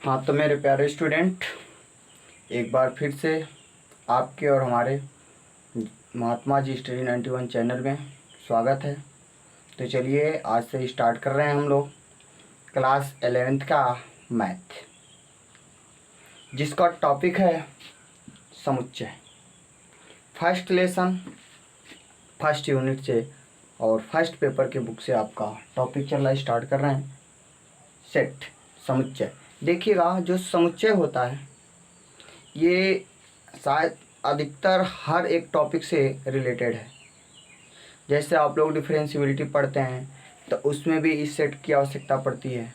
हाँ, तो मेरे प्यारे स्टूडेंट, एक बार फिर से आपके और हमारे महात्मा जी स्टडी 91 चैनल में स्वागत है। तो चलिए आज से स्टार्ट कर रहे हैं हम लोग क्लास 11th का मैथ, जिसका टॉपिक है समुच्चय। फर्स्ट लेसन फर्स्ट यूनिट से और फर्स्ट पेपर के बुक से आपका टॉपिक चल रहा है। स्टार्ट कर रहे हैं सेट समुच्चय। देखिएगा, जो समुच्चय होता है ये शायद अधिकतर हर एक टॉपिक से रिलेटेड है। जैसे आप लोग डिफरेंशियबिलिटी पढ़ते हैं तो उसमें भी इस सेट की आवश्यकता पड़ती है।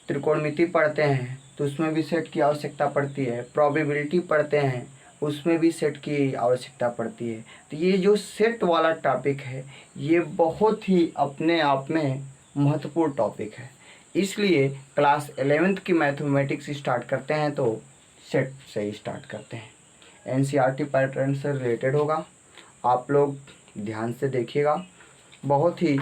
त्रिकोणमिति पढ़ते हैं तो उसमें भी सेट की आवश्यकता पड़ती है। प्रोबेबिलिटी पढ़ते हैं उसमें भी सेट की आवश्यकता पड़ती है। तो ये जो सेट वाला टॉपिक है ये बहुत ही अपने आप में महत्वपूर्ण टॉपिक है। इसलिए क्लास 11th की मैथमेटिक्स स्टार्ट करते हैं तो सेट से ही स्टार्ट करते हैं। एनसीईआरटी पैटर्न से रिलेटेड होगा। आप लोग ध्यान से देखिएगा, बहुत ही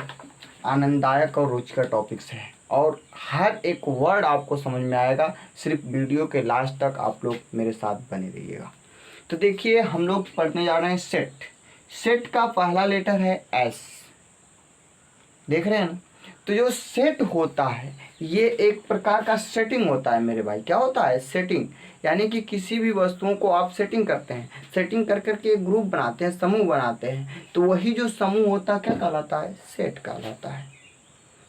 आनंददायक और रुचिकर टॉपिक्स है और हर एक वर्ड आपको समझ में आएगा। सिर्फ वीडियो के लास्ट तक आप लोग मेरे साथ बने रहिएगा। तो देखिए, हम लोग पढ़ने जा रहे हैं सेट। सेट का पहला लेटर है एस, देख रहे हैं ना। तो जो सेट होता है ये एक प्रकार का सेटिंग होता है मेरे भाई। क्या होता है? सेटिंग। यानी कि किसी भी वस्तुओं को आप सेटिंग करते हैं, सेटिंग कर करके एक ग्रुप बनाते हैं, समूह बनाते हैं। तो वही जो समूह होता है क्या कहलाता है? सेट कहलाता है।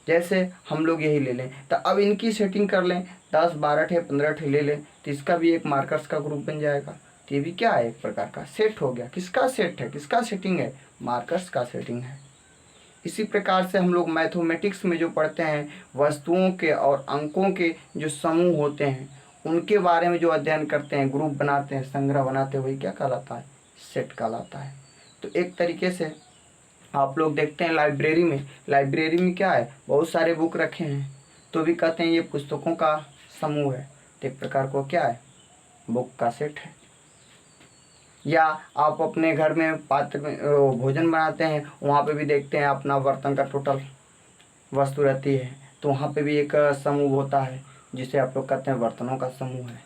जैसे हम लोग यही ले लें, तो अब इनकी सेटिंग कर लें, 10 12 ठे 15 ठे ले लें, तो इसका भी एक मार्कर्स का ग्रुप बन जाएगा। तो ये भी क्या है? एक प्रकार का सेट हो गया। किसका सेट है? किसका सेटिंग है? मार्कर्स का सेटिंग है। इसी प्रकार से हम लोग मैथमेटिक्स में जो पढ़ते हैं, वस्तुओं के और अंकों के जो समूह होते हैं उनके बारे में जो अध्ययन करते हैं, ग्रुप बनाते हैं, संग्रह बनाते हैं, वही क्या कहलाता है? सेट कहलाता है। तो एक तरीके से आप लोग देखते हैं लाइब्रेरी में क्या है? बहुत सारे बुक रखे हैं तो भी कहते हैं ये पुस्तकों का समूह है। तो एक प्रकार को क्या है? बुक का सेट है। या आप अपने घर में पात्र में भोजन बनाते हैं, वहाँ पे भी देखते हैं अपना बर्तन का टोटल वस्तु रहती है, तो वहाँ पे भी एक समूह होता है जिसे आप लोग कहते हैं बर्तनों का समूह है।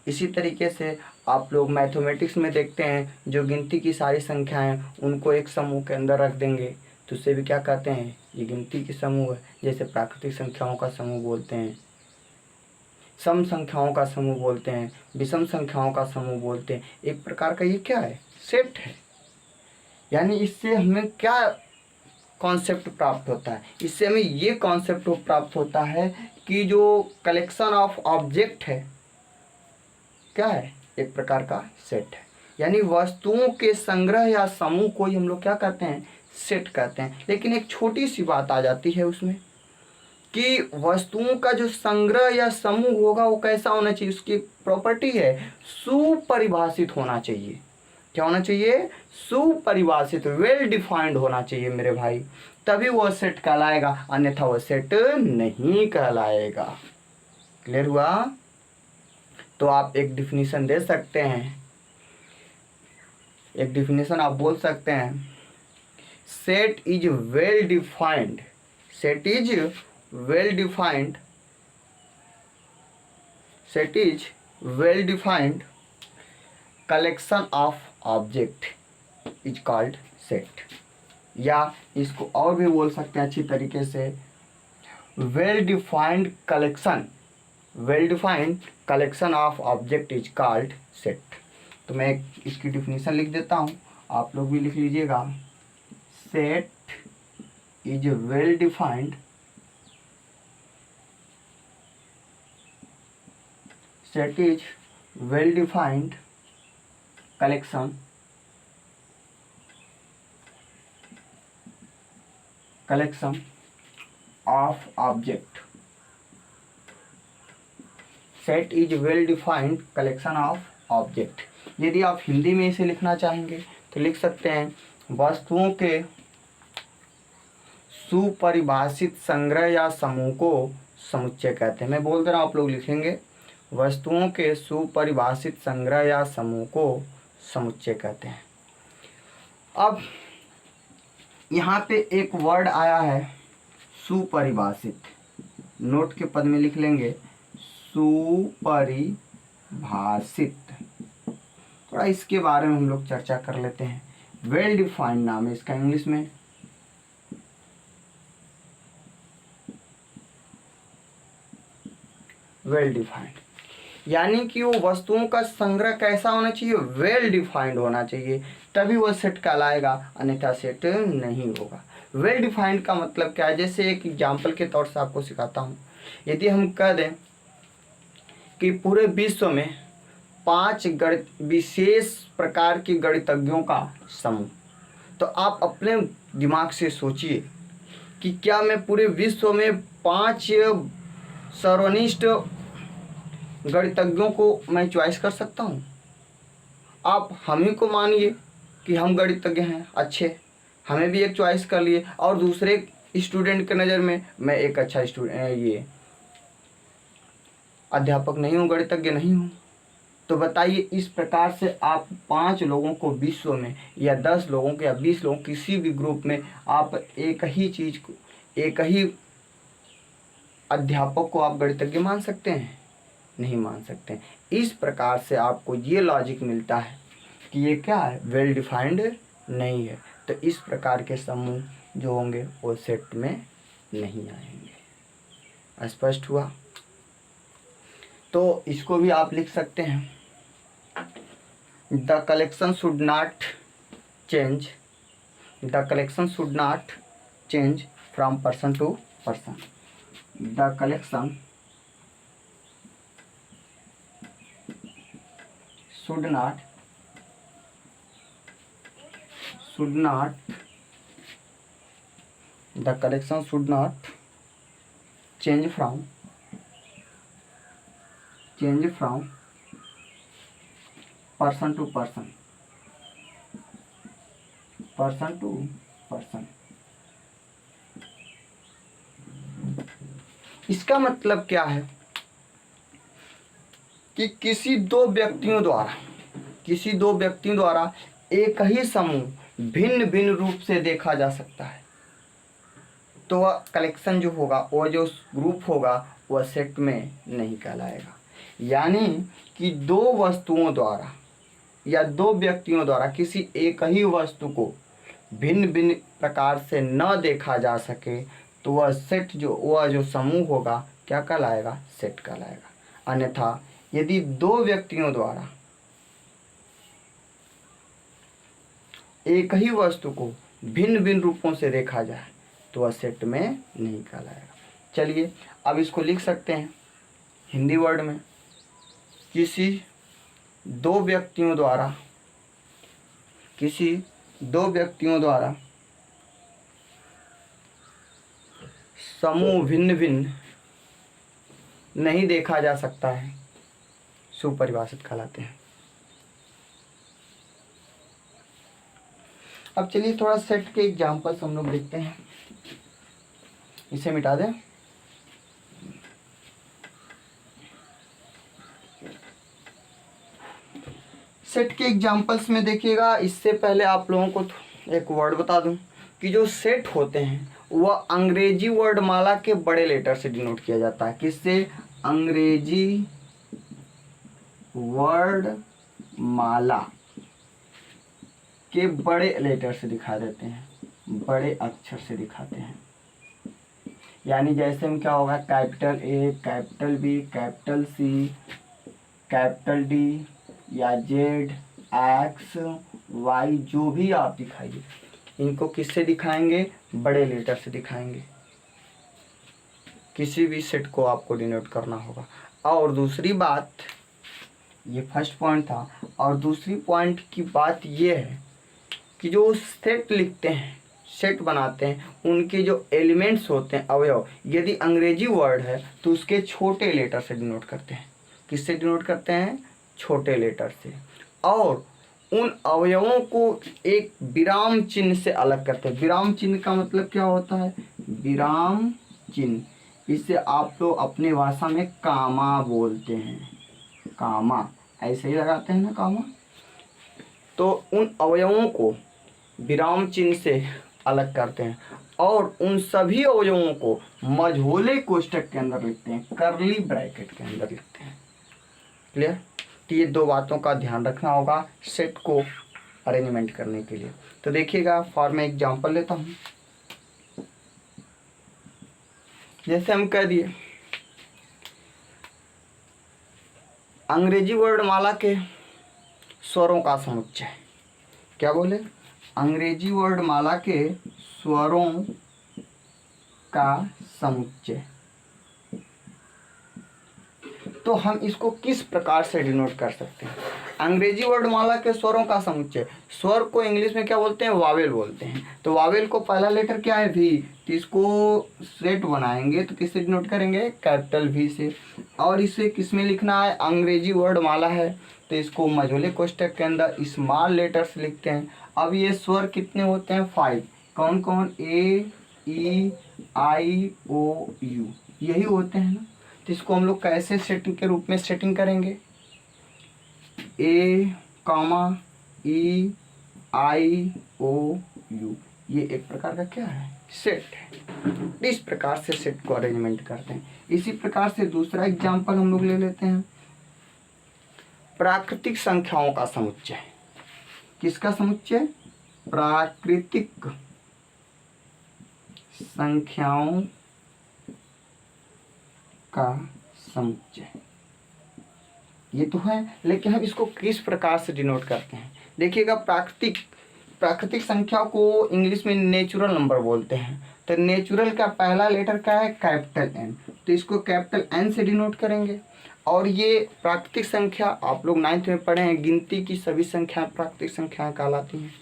इसी तरीके से आप लोग मैथमेटिक्स में देखते हैं जो गिनती की सारी संख्याएं उनको एक समूह के अंदर रख देंगे तो उसे भी क्या कहते हैं? ये गिनती की समूह है। जैसे प्राकृतिक संख्याओं का समूह बोलते हैं, सम संख्याओं का समूह बोलते हैं, विषम संख्याओं का समूह बोलते हैं। एक प्रकार का ये क्या है? सेट है। यानी इससे हमें क्या कॉन्सेप्ट प्राप्त होता है? इससे हमें ये कॉन्सेप्ट प्राप्त होता है कि जो कलेक्शन ऑफ ऑब्जेक्ट है क्या है? एक प्रकार का सेट है। यानी वस्तुओं के संग्रह या समूह को ही हम लोग क्या कहते हैं? सेट कहते हैं। लेकिन एक छोटी सी बात आ जाती है उसमें कि वस्तुओं का जो संग्रह या समूह होगा वो कैसा होना चाहिए? उसकी प्रॉपर्टी है सुपरिभाषित होना चाहिए। क्या होना चाहिए? सुपरिभाषित, वेल डिफाइंड होना चाहिए मेरे भाई, तभी वो सेट कहलाएगा, अन्यथा वो सेट नहीं कहलाएगा। क्लियर हुआ? तो आप एक डिफिनीशन दे सकते हैं, एक डिफिनीशन आप बोल सकते हैं, set is well defined, set is well defined, set is well defined collection of object is called set. या इसको और भी बोल सकते हैं अच्छी तरीके से, well defined collection of object is called set. तो मैं इसकी डिफिनीशन लिख देता हूँ, आप लोग भी लिख लीजिएगा। Set is well defined collection of object। Set is well defined collection of object. यदि आप हिंदी में इसे लिखना चाहेंगे तो लिख सकते हैं, वस्तुओं के सुपरिभाषित संग्रह या समूह को समुच्चय कहते हैं। मैं बोल दे रहा हूँ, आप लोग लिखेंगे, वस्तुओं के सुपरिभाषित संग्रह या समूह को समुच्चय कहते हैं। अब यहाँ पे एक वर्ड आया है सुपरिभाषित, नोट के पद में लिख लेंगे सुपरिभाषित। थोड़ा इसके बारे में हम लोग चर्चा कर लेते हैं। वेल डिफाइंड नाम है इसका इंग्लिश में। वेल डिफाइंड यानी कि वो वस्तुओं का संग्रह कैसा होना चाहिए, वेल डिफाइंड होना चाहिए, तभी वो सेट कहलाएगा, अन्यथा सेट नहीं होगा। वेल डिफाइंड का मतलब क्या है, जैसे एक एग्जाम्पल के तौर से आपको सिखाता हूँ। यदि हम कह दें कि पूरे विश्व में 5 विशेष प्रकार के गणितज्ञों का समूह, तो आप अपने दिमाग से सोचिए कि क्या मैं पूरे विश्व में 5 सर्वनिष्ठ गणितज्ञों को मैं चॉइस कर सकता हूँ? आप हम ही को मानिए कि हम गणितज्ञ हैं अच्छे, हमें भी एक चॉइस कर लिए, और दूसरे स्टूडेंट के नज़र में मैं एक अच्छा स्टूडेंट ये अध्यापक नहीं हूँ, गणितज्ञ नहीं हूँ। तो बताइए, इस प्रकार से आप 5 लोगों को विश्व में, या 10 लोगों को, या 20 लोगों, किसी भी ग्रुप में आप एक ही चीज़ को, एक ही अध्यापक को आप गणितज्ञ मान सकते हैं? नहीं मान सकते। इस प्रकार से आपको ये लॉजिक मिलता है कि ये क्या है, वेल डिफाइंड नहीं है। तो इस प्रकार के समूह जो होंगे वो सेट में नहीं आएंगे। स्पष्ट हुआ? तो इसको भी आप लिख सकते हैं, the collection should not change, the collection should not change from person to person. The collection should not the collection should not change from person to person, person to person। इसका मतलब क्या है कि किसी दो व्यक्तियों द्वारा एक ही समूह भिन्न भिन्न रूप से देखा जा सकता है, तो वह कलेक्शन जो होगा, वह जो ग्रुप होगा, वह सेट में नहीं कहलाएगा। यानी कि दो वस्तुओं द्वारा या दो व्यक्तियों द्वारा किसी एक ही वस्तु को भिन्न भिन्न प्रकार से न देखा जा सके, तो वह जो समूह होगा क्या कहलाएगा, सेट कहलाएगा। अन्यथा यदि दो व्यक्तियों द्वारा एक ही वस्तु को भिन्न भिन्न रूपों से देखा जाए तो वह सेट में नहीं कहलाएगा। चलिए अब इसको लिख सकते हैं हिंदी वर्ड में। किसी दो व्यक्तियों द्वारा समूह भिन्न भिन्न नहीं देखा जा सकता है, सुपरिभाषित कहलाते हैं। अब चलिए थोड़ा सेट के एग्जाम्पल्स हम लोग देखते हैं। इसे मिटा दें। सेट के एग्जाम्पल्स में देखिएगा, इससे पहले आप लोगों को एक वर्ड बता दूं कि जो सेट होते हैं वह अंग्रेजी वर्ड माला के बड़े लेटर से डिनोट किया जाता है। किससे? अंग्रेजी वर्ड माला के बड़े लेटर से दिखा देते हैं, बड़े अक्षर से दिखाते हैं। यानी जैसे में क्या होगा, capital A, capital B, capital C, capital D या जेड, एक्स, वाई, जो भी आप दिखाइए, इनको किससे दिखाएंगे? बड़े लेटर से दिखाएंगे। किसी भी सेट को आपको डिनोट करना होगा। और दूसरी बात, ये फर्स्ट पॉइंट था, और दूसरी पॉइंट की बात ये है कि जो सेट लिखते हैं, सेट बनाते हैं, उनके जो एलिमेंट्स होते हैं, अवयव, यदि अंग्रेजी वर्ड है तो उसके छोटे लेटर से डिनोट करते हैं। किससे डिनोट करते हैं? छोटे लेटर से। और उन अवयवों को एक विराम चिन्ह से अलग करते हैं। विराम चिन्ह का मतलब क्या होता है? विराम चिन्ह, इसे आप लोग अपनी भाषा में कामा बोलते हैं। कामा ऐसे ही लगाते हैं ना, कामा। तो उन अवयवों को विराम चिन्ह से अलग करते हैं। और उन सभी अवयवों को मझोले कोष्ठक के अंदर लिखते हैं, कर्ली ब्रैकेट के अंदर लिखते हैं। क्लियर? तो ये दो बातों का ध्यान रखना होगा सेट को अरेंजमेंट करने के लिए। तो देखिएगा, फॉर मैं एग्जांपल लेता हूँ। जैसे हम कह दिए अंग्रेजी वर्णमाला के स्वरों का समुच्चय। क्या बोले? अंग्रेजी वर्णमाला के स्वरों का समुच्चय। तो हम इसको किस प्रकार से डिनोट कर सकते हैं? अंग्रेजी वर्णमाला के स्वरों का समुच्चय, स्वर को इंग्लिश में क्या बोलते हैं? वावेल बोलते हैं। तो वावेल को पहला लेटर क्या है? वी। तो इसको सेट बनाएंगे तो किससे डिनोट करेंगे? कैपिटल वी से। और इसे किस में लिखना है? अंग्रेजी वर्णमाला है तो इसको मझोले कोष्ठक के अंदर स्मॉल लेटर्स लिखते हैं। अब ये स्वर कितने होते हैं? 5। कौन कौन? ए, ई, आई, ओ, यू, यही होते हैं ना। तो इसको हम लोग कैसे सेटिंग के रूप में सेटिंग करेंगे? ए कामा ई आई ओ यू, ये एक प्रकार का क्या है? सेट है। इस प्रकार से सेट को अरेंजमेंट करते हैं। इसी प्रकार से दूसरा एग्जांपल हम लोग ले लेते हैं, प्राकृतिक संख्याओं का समुच्चय। किसका समुच्चय? प्राकृतिक संख्याओं का समुच्चय। ये तो है, लेकिन हम इसको किस प्रकार से डिनोट करते हैं? देखिएगा, प्राकृतिक संख्या को इंग्लिश में नेचुरल नंबर बोलते हैं। तो नेचुरल का पहला लेटर क्या है? Capital N. तो इसको कैपिटल एन से डिनोट करेंगे। और ये प्राकृतिक संख्या आप लोग 9th में पढ़े हैं, गिनती की सभी संख्याएं प्राकृतिक संख्याएं कहलाती हैं।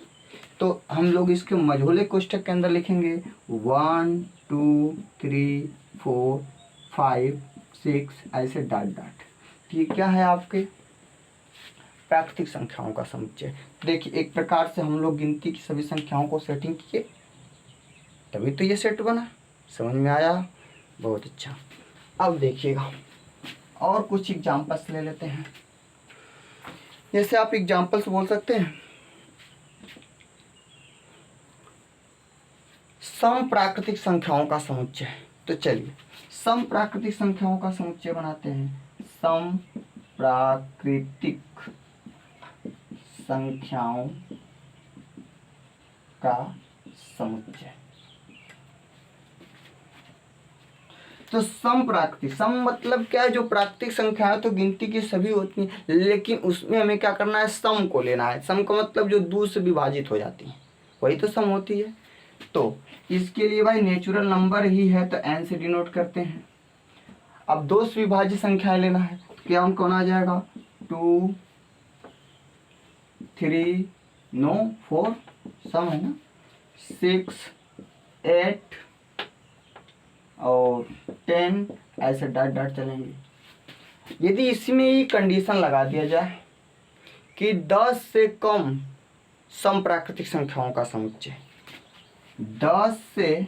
तो हम लोग इसके मझोले कोष्ठक के अंदर लिखेंगे 1 2 3 4 5 6 ऐसे डॉट डॉट। ये क्या है? आपके प्राकृतिक संख्याओं का समुच्चय। देखिए, एक प्रकार से हम लोग गिनती की सभी संख्याओं को सेटिंग किए, तभी तो ये सेट बना। समझ में आया? बहुत अच्छा। अब देखिएगा, और कुछ एग्जाम्पल्स ले लेते हैं। जैसे आप एग्जाम्पल्स बोल सकते हैं, सम प्राकृतिक संख्याओं का समुच्चय। तो चलिए सम प्राकृतिक संख्याओं का समुच्चय बनाते हैं। सम प्राकृतिक संख्याओं का समुच्चय। तो सम प्राकृतिक, सम मतलब क्या है? जो प्राकृतिक संख्या है तो गिनती की सभी होती हैं, लेकिन उसमें हमें क्या करना है? सम को लेना है। सम का मतलब जो 2 से विभाजित हो जाती है, वही तो सम होती है। तो इसके लिए भाई नेचुरल नंबर ही है तो एन से डिनोट करते हैं। अब 2 से विभाज्य संख्याएं लेना है, क्या कौन आ जाएगा? 2 3 नो 4 सम है ना, 6 8 और 10 ऐसे डॉट डॉट चलेंगे। यदि इसमें ही कंडीशन लगा दिया जाए कि 10 से कम सम प्राकृतिक संख्याओं का समुच्चय, 10 से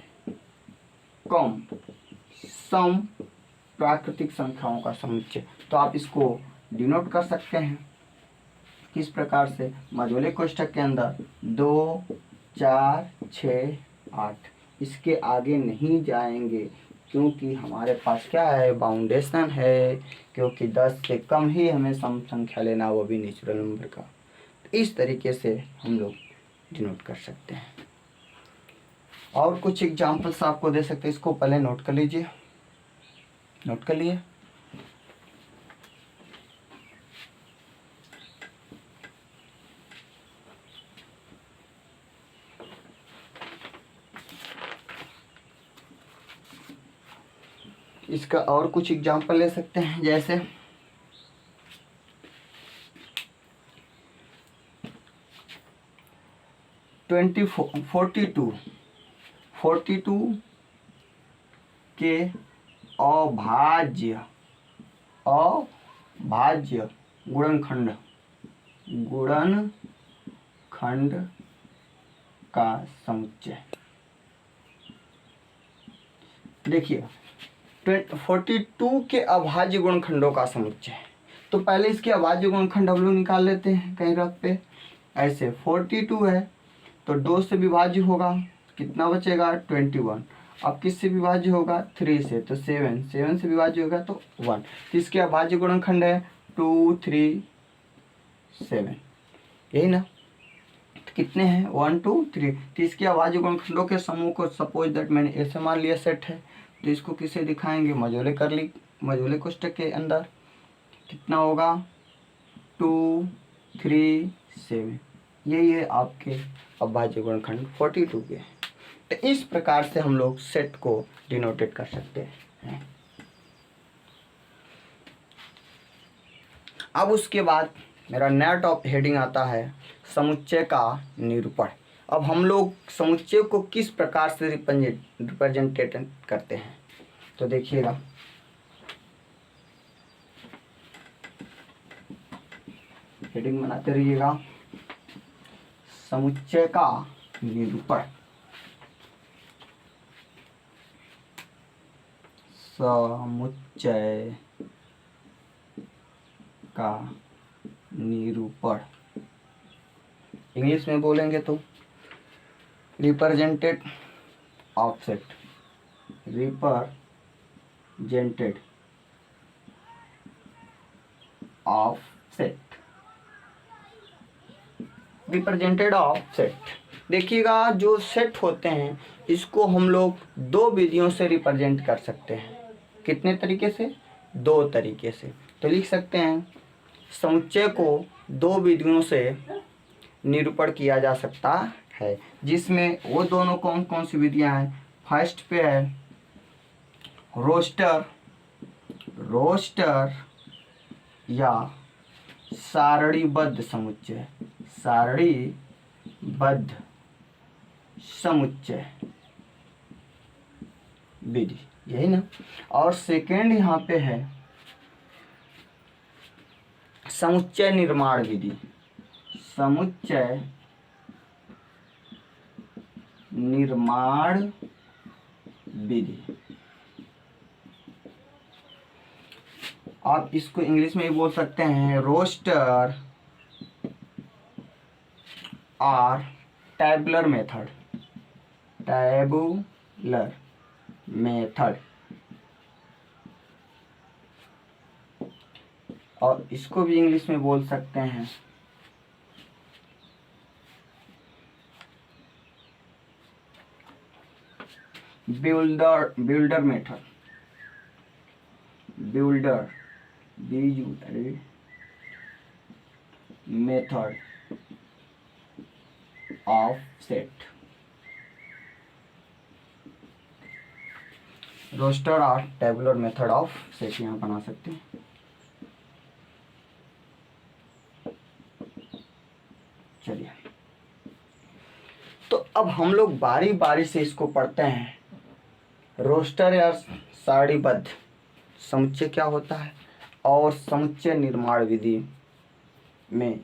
कम सम प्राकृतिक संख्याओं का समुच्चय, तो आप इसको डिनोट कर सकते हैं किस प्रकार से? मझोले कोष्ठक के अंदर 2 4 6 8। इसके आगे नहीं जाएंगे क्योंकि हमारे पास क्या है? बाउंडेशन है, क्योंकि 10 से कम ही हमें सम संख्या लेना, वो भी नेचुरल नंबर का। तो इस तरीके से हम लोग डिनोट कर सकते हैं। और कुछ एग्जांपल्स आपको दे सकते हैं, इसको पहले नोट कर लीजिए। नोट कर लिए? इसका और कुछ एग्जांपल ले सकते हैं, जैसे 42 के अभाज्य गुणनखंड का समुच्चय। देखिए 42 के अभाज्य गुणनखंडों का समुच्चय। तो पहले इसके अभाज्य गुणनखंड हम लोग निकाल लेते हैं कहीं रख पे। ऐसे 42 है तो 2 से विभाज्य होगा कितना बचेगा 21। अब किससे विभाज्य होगा 3 से, तो 7 से विभाज्य होगा तो 1। तो इसके अभाज्य गुणनखंड है 2 3 7, यही ना। तो कितने हैं 1 2 3। तो इसके अभाज्य गुणनखंडों के समूह को सपोज दैट मैंने ऐसे मान लिया सेट है, तो इसको किसे दिखाएंगे मझोले कोष्ठक के अंदर। कितना होगा 2 3 7, यही है आपके अभाज्य गुणनखंड 42 के। तो इस प्रकार से हम लोग सेट को डिनोटेट कर सकते हैं। अब उसके बाद मेरा नया टॉप हेडिंग आता है समुच्चय का निरूपण। अब हम लोग समुच्चय को किस प्रकार से रिप्रेजेंटेट करते हैं, तो देखिएगा। हेडिंग बनाते रहिएगा, समुच्चय का निरूपण। समुच्चय का निरूपण इंग्लिश में बोलेंगे तो represented of set. Represented of set. Represented of set. देखिएगा, जो सेट होते हैं इसको हम लोग 2 विधियों से रिप्रेजेंट कर सकते हैं। कितने तरीके से? 2 तरीके से। तो लिख सकते हैं समुच्चय को 2 विधियों से निरूपण किया जा सकता है, जिसमें वो दोनों कौन कौन सी विधियां हैं। फर्स्ट पे है रोस्टर या सारणीबद्ध समुच्चय। सारणीबद्ध समुच्चय विधि, यही ना। और सेकेंड यहाँ पे है समुच्चय निर्माण विधि। समुच्चय निर्माण विधि। आप इसको इंग्लिश में भी बोल सकते हैं रोस्टर और टैबुलर मेथड। Tabular method. और इसको भी इंग्लिश में बोल सकते हैं builder method. Builder method of set. Roster और टेबुलर मेथड ऑफ सेट यहाँ बना सकते हैं। चलिए, तो अब हम लोग बारी बारी से इसको पढ़ते हैं। रोस्टर या सारणीबद्ध समुच्चय क्या होता है और समुच्चय निर्माण विधि में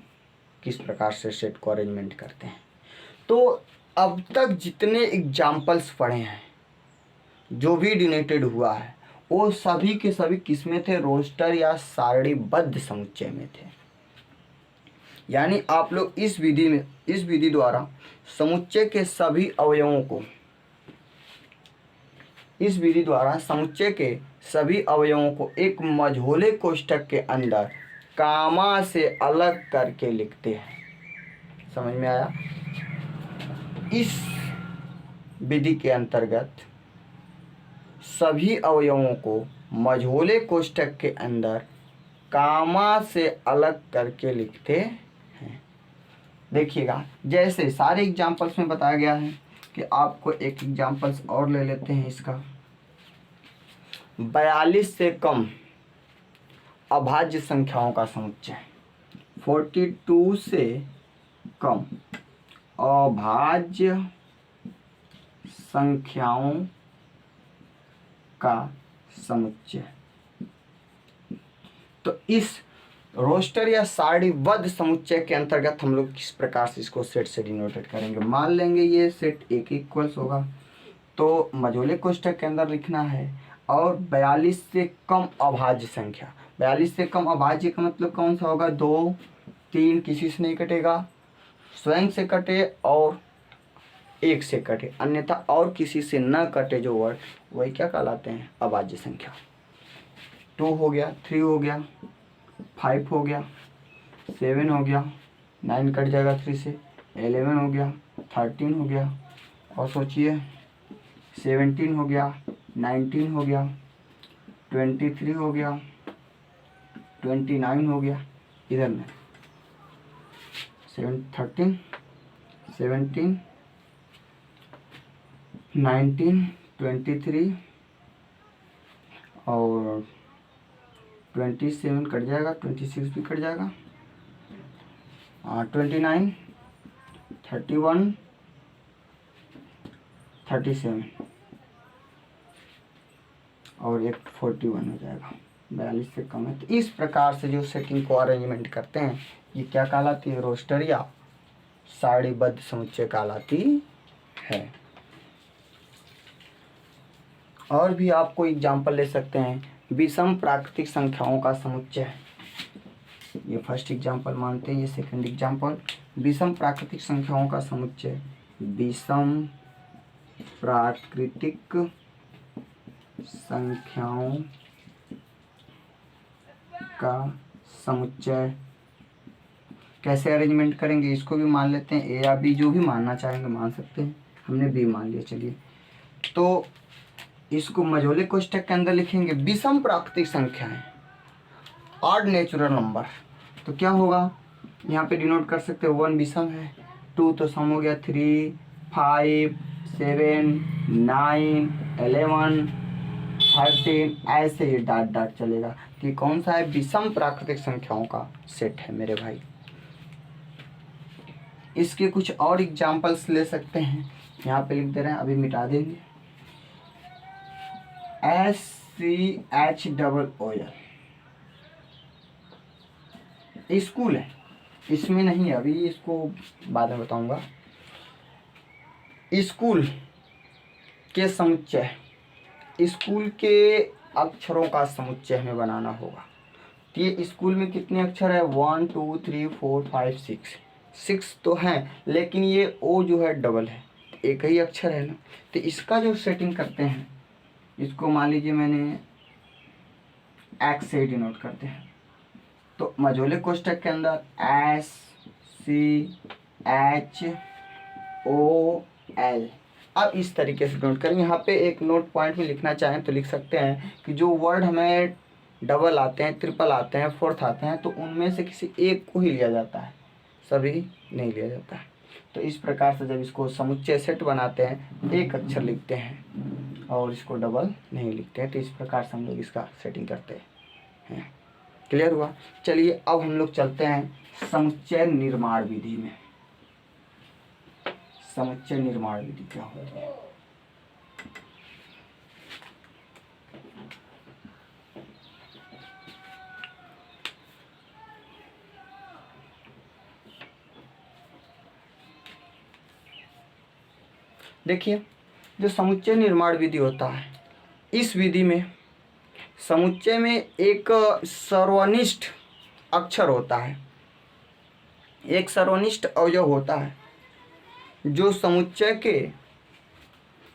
किस प्रकार से सेट को अरेंजमेंट करते हैं। तो अब तक जितने एग्जाम्पल्स पढ़े हैं, जो भी डिनोटेड हुआ है, वो सभी के सभी किसमें थे? रोस्टर या सारणीबद्ध समुच्चय में थे। यानी आप लोग इस विधि द्वारा समुच्चय के सभी अवयवों को, इस विधि द्वारा समुच्चय के सभी अवयवों को एक मझोले कोष्ठक के अंदर कामा से अलग करके लिखते हैं। समझ में आया? इस विधि के अंतर्गत सभी अवयवों को मझोले कोष्ठक के अंदर कामा से अलग करके लिखते हैं। देखिएगा, जैसे सारे एग्जाम्पल्स में बताया गया है कि आपको एक एग्जाम्पल्स और ले लेते हैं इसका। 42 से कम अभाज्य संख्याओं का समुच्चय। 42 से कम अभाज्य संख्याओं का समुच्चय। तो इस रोस्टर या सारणीबद्ध समुच्चय के अंतर्गत हम लोग किस प्रकार से इसको सेट से डिनोटेट करेंगे। मान लेंगे ये सेट एक इक्वल्स होगा, तो मझोले कोष्ठक के अंदर लिखना है। और 42 से कम अभाज्य संख्या। 42 से कम अभाज्य का मतलब कौन सा होगा? 2 3 किसी से नहीं कटेगा, स्वयं से कटे और एक से कटे, अन्यथा और किसी से न कटे जो वर्ड, वही क्या कहलाते हैं, अभाज्य संख्या। 2 हो गया, 3 हो गया, 5 हो गया, 7 हो गया, 9 कट जाएगा 3 से, 11 हो गया, 13 हो गया, और सोचिए 17 हो गया, 19 हो गया, 23 हो गया, 29 हो गया, इधर में 13, 17, 19, 23 और 27 कट जाएगा, 26 भी कट जाएगा, 29, 31, 37 और एक 41 हो जाएगा, 42 से कम है। तो इस प्रकार से जो सेटिंग को अरेंजमेंट करते हैं, ये क्या कहलाती है, रोस्टर या सारणीबद्ध समुच्चय कहलाती है। और भी आपको एग्जाम्पल ले सकते हैं, विषम प्राकृतिक संख्याओं का समुच्चय, ये फर्स्ट एग्जाम्पल मानते हैं, ये सेकंड एग्जाम्पल। विषम प्राकृतिक संख्याओं का समुच्चय, विषम प्राकृतिक संख्याओं का समुच्चय कैसे अरेंजमेंट करेंगे, इसको भी मान लेते हैं, ए या बी, जो भी मानना चाहेंगे मान सकते हैं, हमने बी मान लिया। चलिए, तो इसको मझोले कोष्ठक के अंदर लिखेंगे, विषम प्राकृतिक संख्याएं, ऑड नेचुरल नंबर। तो क्या होगा, यहाँ पे डिनोट कर सकते हैं, 1 विषम है, 2 तो सम हो गया, 3, 5, 7, 9, 11, 13, ऐसे ही डाट डाट चलेगा कि कौन सा है, विषम प्राकृतिक संख्याओं का सेट है मेरे भाई। इसके कुछ और एग्जाम्पल्स ले सकते हैं, यहाँ पे लिख दे रहे हैं, अभी मिटा देंगे। SCHOOL स्कूल है, इसमें नहीं है, अभी इसको बाद में बताऊंगा। स्कूल के समुच्चय, स्कूल के अक्षरों का समुच्चय हमें बनाना होगा। तो ये स्कूल में कितने अक्षर है, 1 2 3 4 5 6 तो हैं, लेकिन ये ओ जो है डबल है, एक ही अक्षर है ना। तो इसका जो सेटिंग करते हैं, इसको मान लीजिए मैंने एक्स से डिनोट करते हैं, तो मझोले कोष्ठक के अंदर SCHOL, अब इस तरीके से नोट करेंगे। यहाँ पे एक नोट पॉइंट में लिखना चाहें तो लिख सकते हैं कि जो वर्ड हमें डबल आते हैं, ट्रिपल आते हैं, फोर्थ आते हैं, तो उनमें से किसी एक को ही लिया जाता है, सभी नहीं लिया जाता है। तो इस प्रकार से जब इसको समुच्चय सेट बनाते हैं, एक अक्षर लिखते हैं और इसको डबल नहीं लिखते हैं। तो इस प्रकार से हम लोग इसका सेटिंग करते हैं। क्लियर हुआ। चलिए अब हम लोग चलते हैं समुच्चय निर्माण विधि में। समुच्चय निर्माण विधि क्या होती है? देखिए, जो समुच्चय निर्माण विधि होता है, इस विधि में समुच्चय में एक सर्वनिष्ठ अक्षर होता है, एक सर्वनिष्ठ अवयव होता है, जो समुच्चय के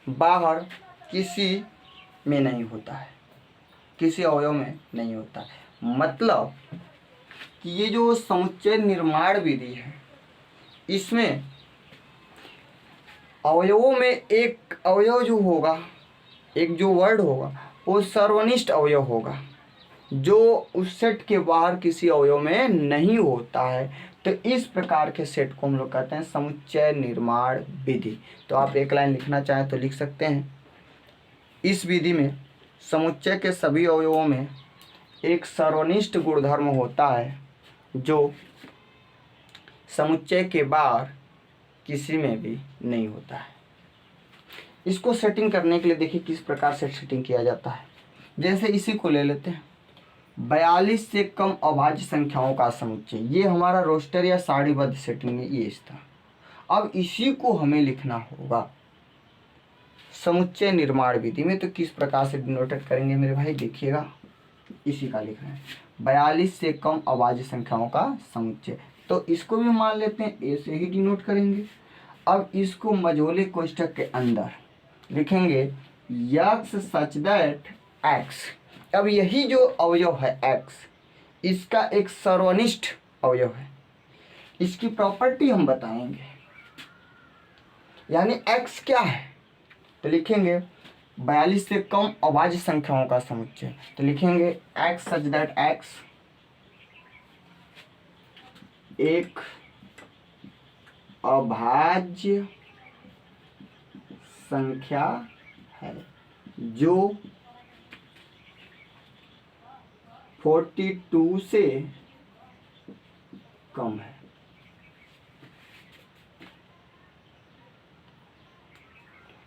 बाहर किसी में नहीं होता है, किसी अवयव में नहीं होता है। मतलब कि ये जो समुच्चय निर्माण विधि है, इसमें अवयवों में एक अवयव जो होगा, एक जो वर्ड होगा, वो सर्वनिष्ठ अवयव होगा, जो उस सेट के बाहर किसी अवयव में नहीं होता है। तो इस प्रकार के सेट को हम लोग कहते हैं समुच्चय निर्माण विधि। तो आप एक लाइन लिखना चाहें तो लिख सकते हैं, इस विधि में समुच्चय के सभी अवयवों में एक सर्वनिष्ठ गुणधर्म होता है, जो समुच्चय के बाहर किसी में भी नहीं होता है। इसको सेटिंग करने के लिए देखिए किस प्रकार से सेटिंग किया जाता है। जैसे इसी को ले लेते हैं, 42 से कम अभाज्य संख्याओं का समुच्चय। ये हमारा रोस्टर या सारणीबद्ध सेटिंग में ये था। अब इसी को हमें लिखना होगा समुच्चय निर्माण विधि में। तो किस प्रकार से डिनोटेड करेंगे मेरे भाई, देखिएगा, इसी का लिखना है, 42 से कम अभाज्य संख्याओं का समुच्चय। तो इसको भी मान लेते हैं, ए से ही डिनोट करेंगे। अब इसको मझोले कोष्ठक के अंदर लिखेंगे यक्स सच दैट एक्स। अब यही जो अवयव है एक्स, इसका एक सर्वनिष्ठ अवयव है, इसकी प्रॉपर्टी हम बताएंगे। यानी एक्स क्या है, तो लिखेंगे 42 से कम अभाज्य संख्याओं का समुच्चय। तो लिखेंगे एक्स सच दैट एक्स एक अभाज्य संख्या है जो 42 से कम है।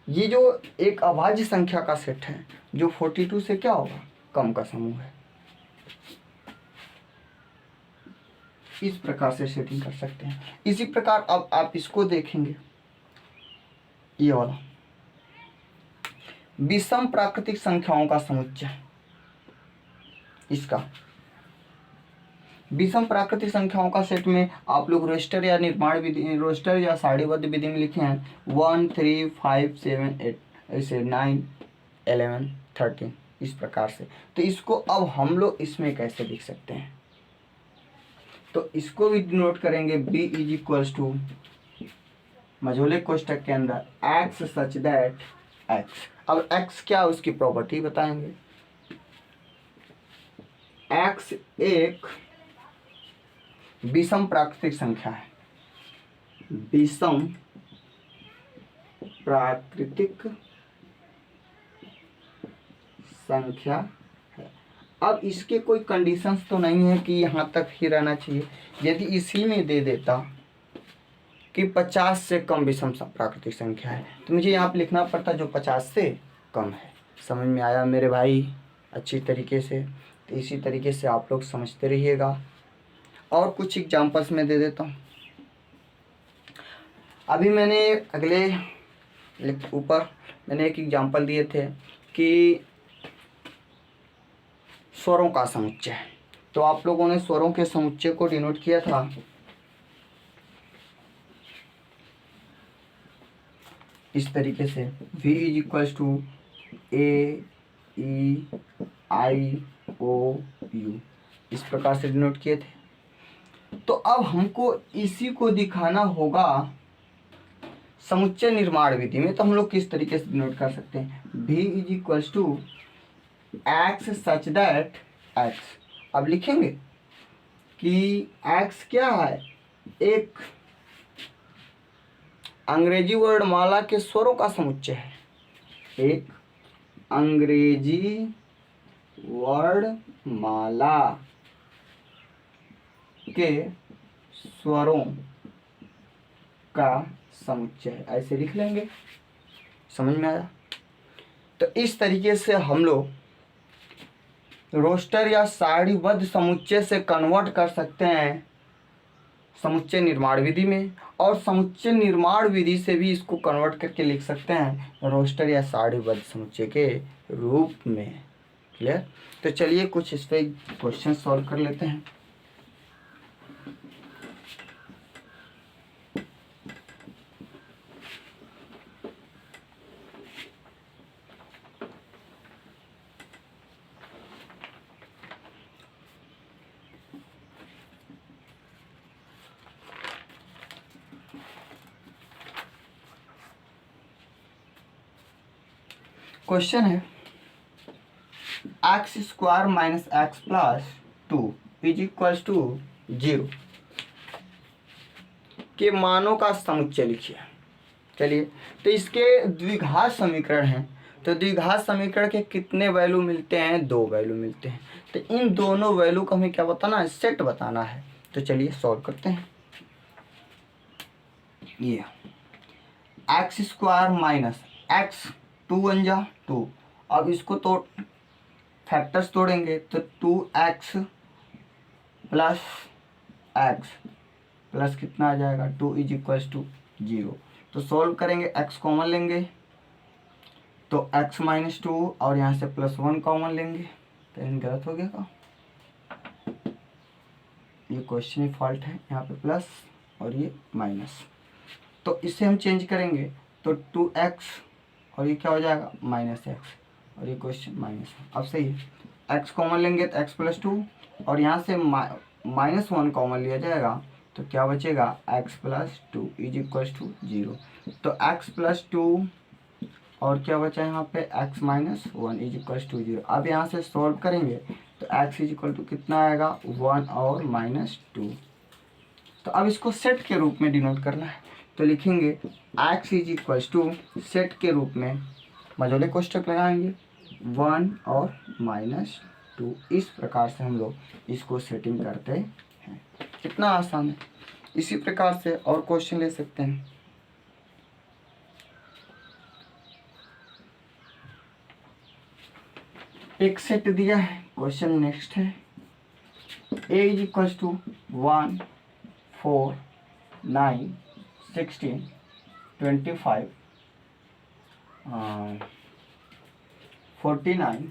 ये जो एक अभाज्य संख्या का सेट है जो 42 से क्या होगा, कम का समूह है। इस प्रकार से सेटिंग कर सकते हैं। इसी प्रकार अब आप इसको देखेंगे, ये वाला विषम प्राकृतिक संख्याओं का समुच्चय, इसका विषम प्राकृतिक संख्याओं का सेट में आप लोग रोस्टर या निर्माण विधि, रोस्टर या सारणीबद्ध विधि में लिखे हैं 1 3 5 7 8 ऐसे 9 11 13 इस प्रकार से। तो इसको अब हम लोग इसमें कैसे लिख सकते हैं, तो इसको भी डिनोट करेंगे b इज इक्वल्स टू मझोले कोष्ठक के अंदर x सच दैट x। अब x क्या, उसकी प्रॉपर्टी बताएंगे। x एक विषम प्राकृतिक संख्या है, विषम प्राकृतिक संख्या है। अब इसके कोई कंडीशंस तो नहीं है कि यहाँ तक ही रहना चाहिए। यदि इसी में दे देता कि 50 से कम विषम प्राकृतिक संख्या है, तो मुझे यहाँ पे लिखना पड़ता जो 50 से कम है। समझ में आया मेरे भाई अच्छी तरीके से? तो इसी तरीके से आप लोग समझते रहिएगा। और कुछ एग्जाम्पल्स में दे देता हूँ। अभी मैंने अगले ऊपर मैंने एक एग्जाम्पल दिए थे कि स्वरों का समुच्चय, तो आप लोगों ने स्वरों के समुच्चय को डिनोट किया था इस तरीके से V is equals to A E I O U, इस प्रकार से डिनोट किए थे। तो अब हमको इसी को दिखाना होगा समुच्चय निर्माण विधि में। तो हम लोग किस तरीके से डिनोट कर सकते हैं, V is equals to x such that x. अब लिखेंगे कि x क्या है, एक अंग्रेजी वर्णमाला के स्वरों का समुच्चय है, एक अंग्रेजी वर्णमाला के स्वरों का समुच्चय है। ऐसे लिख लेंगे, समझ में आया? तो इस तरीके से हम लोग रोस्टर या सारणीबद्ध समुच्चय से कन्वर्ट कर सकते हैं समुच्चय निर्माण विधि में, और समुच्चय निर्माण विधि से भी इसको कन्वर्ट करके लिख सकते हैं रोस्टर या सारणीबद्ध समुच्चय के रूप में। क्लियर? तो चलिए कुछ इस पे क्वेश्चन सॉल्व कर लेते हैं। क्वेश्चन है x square minus x plus 2 is equals to 0 के मानों का समुच्चय लिखिए। चलिए, तो इसके द्विघात समीकरण हैं, तो द्विघात समीकरण के कितने वैल्यू मिलते हैं, 2 वैल्यू मिलते हैं। तो इन दोनों वैल्यू को हमें क्या बताना है, सेट बताना है। तो चलिए सॉल्व करते हैं। ये एक्स स्क्वायर माइनस एक्स, 2 1 जा 2। अब इसको तो फैक्टर्स तोड़ेंगे तो 2x प्लस एक्स प्लस कितना आ जाएगा 2 इज इक्वल्स टू 0। तो सॉल्व करेंगे, x कॉमन लेंगे तो x माइनस 2 और यहाँ से प्लस 1 कॉमन लेंगे। तो गलत हो गया का, ये क्वेश्चन में फॉल्ट है, यहाँ पे प्लस और ये माइनस। तो इसे हम चेंज करेंगे तो 2x और ये क्या हो जाएगा -x और ये क्वेश्चन माइनस। अब सही है, x कॉमन लेंगे तो x + 2 और यहाँ से -1 कॉमन लिया जाएगा तो क्या बचेगा x + 2 = 0। तो x + 2 और क्या बचा यहाँ पे x - 1 = 0। अब यहाँ से सॉल्व करेंगे तो x = कितना आएगा 1 और -2। तो अब इसको सेट के रूप में डिनोट करना है तो लिखेंगे x = सेट के रूप में मझोले कोष्ठक लगाएंगे 1 और -2। इस प्रकार से हम लोग इसको सेटिंग करते हैं। कितना आसान है। इसी प्रकार से और क्वेश्चन ले सकते हैं। एक सेट दिया है, क्वेश्चन नेक्स्ट है a = 1 4 9 16 25 49 ...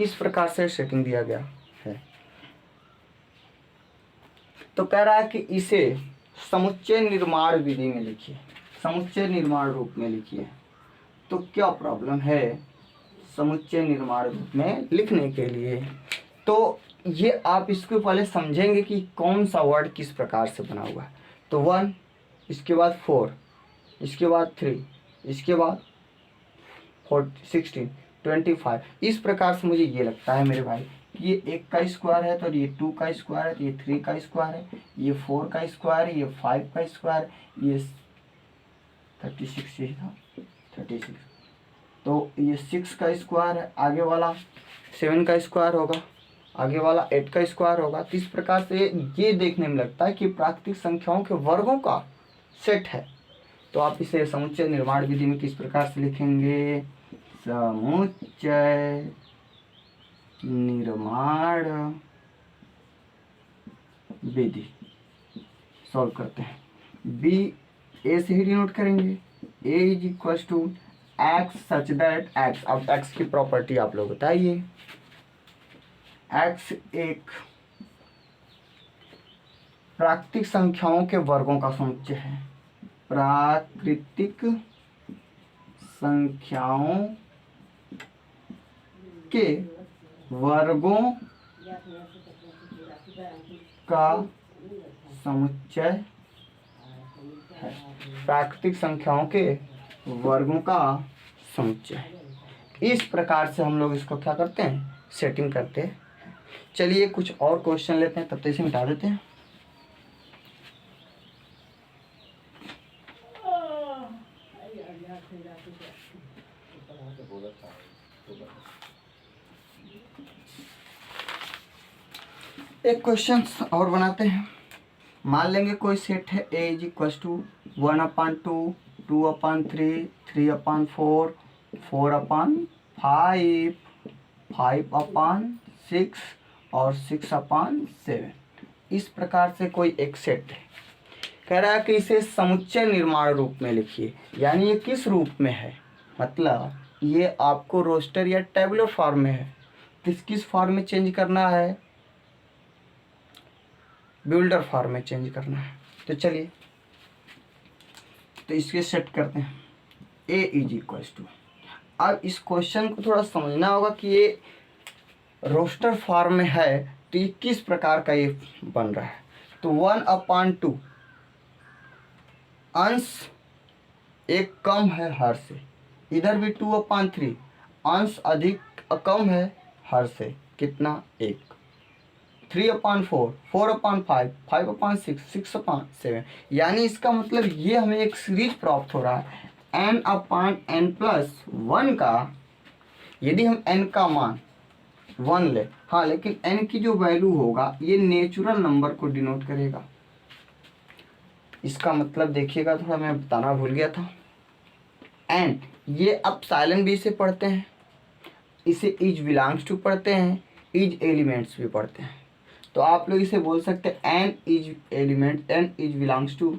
इस प्रकार से सेटिंग दिया गया है। तो कह रहा है कि इसे समुच्चय निर्माण विधि में लिखिए, समुच्चय निर्माण रूप में लिखिए। तो क्या प्रॉब्लम है समुच्चय निर्माण रूप में लिखने के लिए? तो ये आप इसको पहले समझेंगे कि कौन सा वर्ड किस प्रकार से बना हुआ है। तो 1, इसके बाद 4, इसके बाद 3, इसके बाद 16 25। इस प्रकार से मुझे ये लगता है मेरे भाई, ये 1 का स्क्वायर है तो ये 2 का स्क्वायर है, तो ये 3 का स्क्वायर है, ये 4 का स्क्वायर है, ये 5 का स्क्वायर है, ये 36 था 36, तो ये 6 का स्क्वायर है, आगे वाला 7 का स्क्वायर होगा, आगे वाला 8 का स्क्वायर होगा। तो इस प्रकार से ये देखने में लगता है कि प्राकृतिक संख्याओं के वर्गों का सेट है। तो आप इसे समुच्चय निर्माण विधि में किस प्रकार से लिखेंगे? समुच्चय निर्माण विधि सॉल्व करते हैं। बी ए से ही डिनोट करेंगे, a = x such that x। अब x की प्रॉपर्टी आप लोग बताइए। x एक प्राकृतिक संख्याओं के वर्गों का समुच्चय है। प्राकृतिक संख्याओं के वर्गों का समुच्चय है। प्राकृतिक संख्याओं के वर्गों का समुच्चय। इस प्रकार से हम लोग इसको क्या करते हैं? सेटिंग करते हैं। चलिए कुछ और क्वेश्चन लेते हैं, तब तक इसे मिटा देते हैं। एक क्वेश्चन और बनाते हैं। मान लेंगे कोई सेट है a = 1/2 2/3 3/4 4/5 5/6 और 6/7। इस प्रकार से कोई एक सेट है। कह रहा है कि इसे समुच्चय निर्माण रूप में लिखिए। यानी ये किस रूप में है? मतलब ये आपको रोस्टर या टेबुलर फॉर्म में है। किस फॉर्म में चेंज करना है? बिल्डर फॉर्म में चेंज करना है। तो चलिए तो इसके सेट करते हैं। a = अब इस क्वेश्चन को थोड़ा समझना होगा कि ये रोस्टर फॉर्म में है तो ये किस प्रकार का ये बन रहा है। तो 1/2 अंश एक कम है हर से, इधर भी 2/3 अंश अधिक कम है हर से, कितना 1 3/4 4/5 5/6 6/7। यानी इसका मतलब ये हमें एक सीरीज प्राप्त हो रहा है n/n+1 का। यदि हम n का मान 1 ले, हाँ, लेकिन n की जो वैल्यू होगा ये नेचुरल नंबर को डिनोट करेगा। इसका मतलब देखिएगा, थोड़ा मैं बताना भूल गया था। n ये अब साइलेंट भी से पढ़ते हैं, इसे इज बिलोंग्स टू पढ़ते हैं, इज एलिमेंट्स भी पढ़ते हैं। तो आप लोग इसे बोल सकते हैं n is element, n is belongs to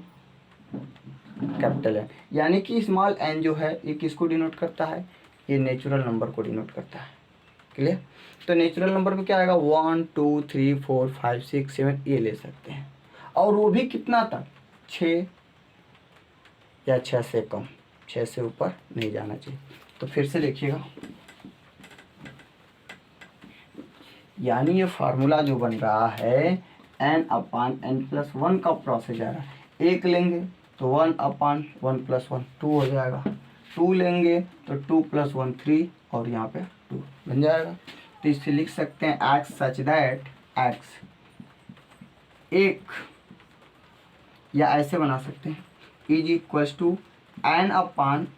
capital N। यानी कि स्मॉल n जो है ये किसको डिनोट करता है? ये नेचुरल नंबर को डिनोट करता है। क्लियर? तो नेचुरल नंबर में क्या आएगा? 1 2 3 4 5 6 7 ये ले सकते हैं। और वो भी कितना तक? 6 या 6 से कम, 6 से ऊपर नहीं जाना चाहिए। तो फिर से देखिएगा, यानी ये फार्मूला जो बन रहा है n/n+1 का प्रोसेस आ रहा है। 1 लेंगे तो 1/1 + 1 2 हो जाएगा, 2 लेंगे तो 2 + 1 3 और यहाँ पे 2 बन जाएगा। तो इससे लिख सकते हैं x सच दैट x 1, या ऐसे बना सकते हैं =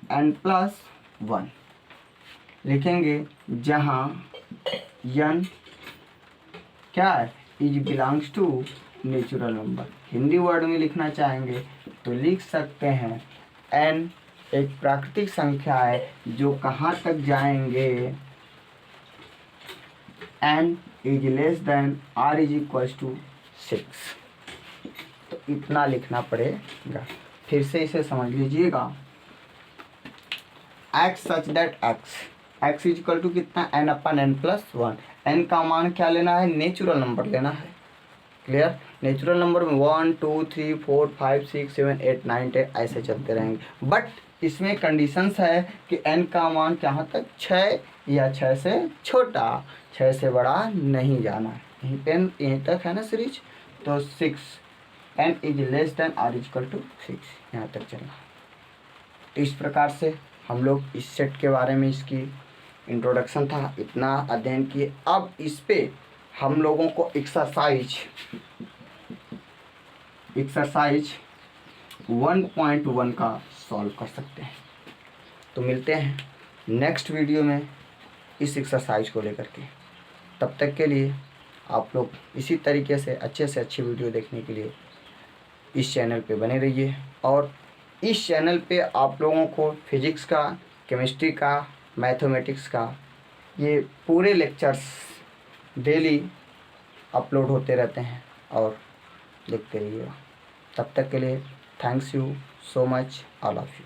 n/n+1 लिखेंगे, जहाँ n क्या है, belongs to natural number. Hindi word में लिखना चाहेंगे तो लिख सकते हैं n एक प्राकृतिक संख्या है जो कहाँ तक जाएंगे, n r = 6। तो इतना लिखना पड़ेगा। फिर से इसे समझ लीजिएगा, x सच दैट x = कितना, n/n+1। n का मान क्या लेना है, नेचुरल नंबर लेना है। क्लियर, नेचुरल नंबर में 1 2 3 4 5 6 7 8 9 10 ऐसे चलते रहेंगे। बट इसमें कंडीशंस है कि n का मान कहाँ तक, 6 या 6 से छोटा, 6 से बड़ा नहीं जाना है। यहीं तक है ना सीरीज। तो 6 n r = 6 यहाँ तक चलना। तो इस प्रकार से हम लोग इस सेट के बारे में, इसकी इंट्रोडक्शन था, इतना अध्ययन किए। अब इस पे हम लोगों को एक्सरसाइज 1.1 का सॉल्व कर सकते हैं। तो मिलते हैं नेक्स्ट वीडियो में इस एक्सरसाइज को लेकर के। तब तक के लिए आप लोग इसी तरीके से अच्छी वीडियो देखने के लिए इस चैनल पे बने रहिए। और इस चैनल पे आप लोगों को फिजिक्स का, केमिस्ट्री का, मैथमेटिक्स का ये पूरे लेक्चर्स डेली अपलोड होते रहते हैं और देखते रहिएगा। तब तक के लिए thanks you so much all of you.